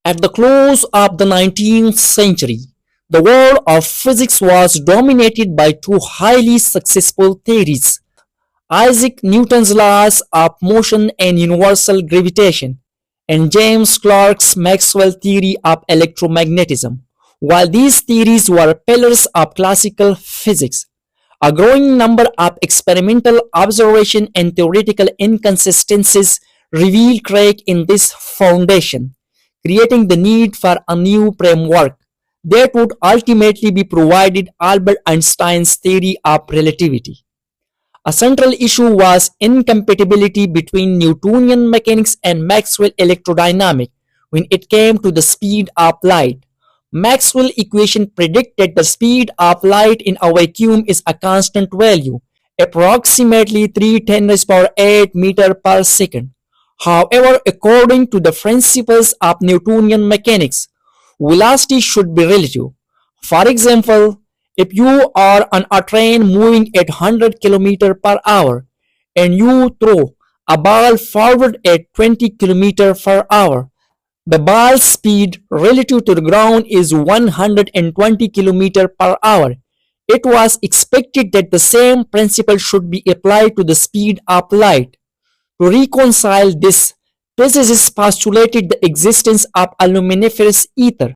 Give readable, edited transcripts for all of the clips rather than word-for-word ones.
At the close of the 19th century, the world of physics was dominated by two highly successful theories: Isaac Newton's laws of motion and universal gravitation, and James Clerk's Maxwell theory of electromagnetism. While these theories were pillars of classical physics, a growing number of experimental observation and theoretical inconsistencies revealed crack in this foundation, creating the need for a new framework that would ultimately be provided Albert Einstein's theory of relativity. A central issue was incompatibility between Newtonian mechanics and Maxwell electrodynamics when it came to the speed of light. Maxwell equation predicted the speed of light in a vacuum is a constant value, approximately 3 × 10⁸ meter per second. However, according to the principles of Newtonian mechanics, velocity should be relative. For example, if you are on a train moving at 100 km per hour and you throw a ball forward at 20 km per hour, the ball's speed relative to the ground is 120 km per hour. It was expected that the same principle should be applied to the speed of light. To reconcile this, physicists postulated the existence of a luminiferous ether,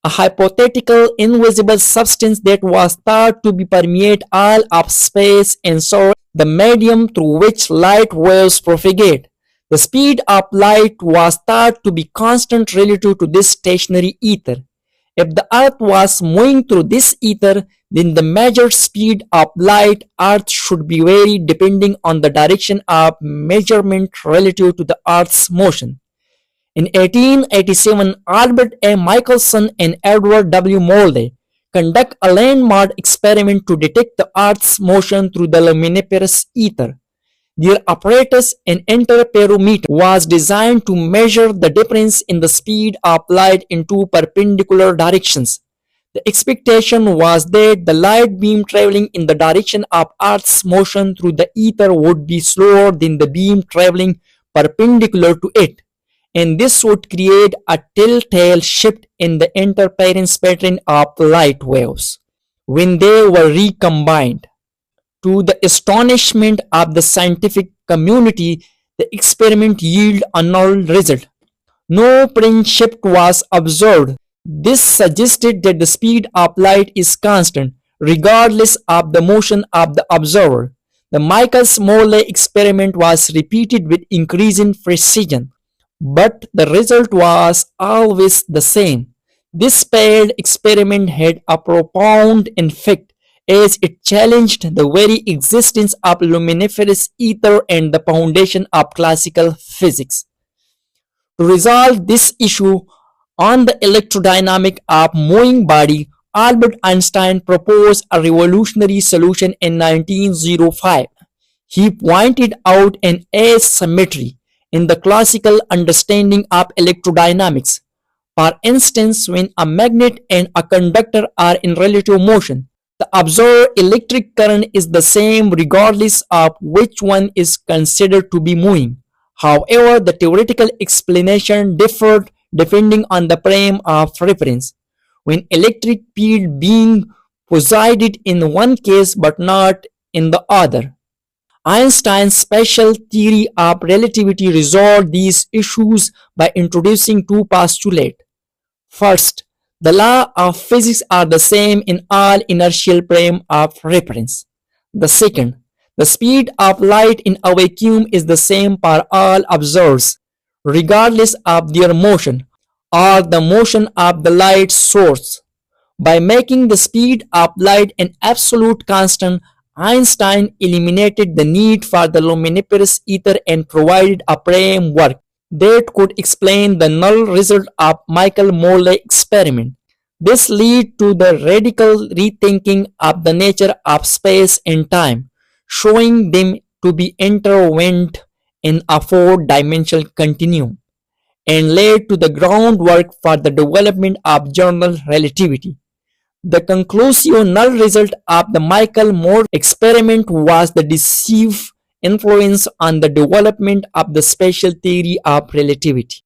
a hypothetical invisible substance that was thought to permeate all of space and serve the medium through which light waves propagate. The speed of light was thought to be constant relative to this stationary ether. If the Earth was moving through this ether, then the measured speed of light Earth should be vary depending on the direction of measurement relative to the Earth's motion. In 1887, Albert A. Michelson and Edward W. Molde conduct a landmark experiment to detect the Earth's motion through the luminiferous ether. Their apparatus, an interferometer, was designed to measure the difference in the speed of light in two perpendicular directions. The expectation was that the light beam traveling in the direction of Earth's motion through the ether would be slower than the beam traveling perpendicular to it, and this would create a telltale shift in the interference pattern of light waves when they were recombined. To the astonishment of the scientific community, the experiment yielded a null result. No fringe shift was observed. This suggested that the speed of light is constant, regardless of the motion of the observer. The Michaels-Morley experiment was repeated with increasing precision, but the result was always the same. This failed experiment had a profound effect, as it challenged the very existence of luminiferous ether and the foundation of classical physics. To resolve this issue on the electrodynamics of moving body, Albert Einstein proposed a revolutionary solution in 1905. He pointed out an asymmetry in the classical understanding of electrodynamics. For instance, when a magnet and a conductor are in relative motion, the observed electric current is the same regardless of which one is considered to be moving. However, the theoretical explanation differed depending on the frame of reference. When electric field being presided in one case but not in the other. Einstein's special theory of relativity resolved these issues by introducing two postulates. First, the laws of physics are the same in all inertial frame of reference. The second, the speed of light in a vacuum is the same for all observers, regardless of their motion or the motion of the light source. By making the speed of light an absolute constant, Einstein eliminated the need for the luminiferous ether and provided a framework that could explain the null result of Michael-Morley experiment. This led to the radical rethinking of the nature of space and time, showing them to be intertwined in a four-dimensional continuum, and laid to the groundwork for the development of general relativity. The conclusive null result of the Michael-Morley experiment was the decisive influence on the development of the special theory of relativity.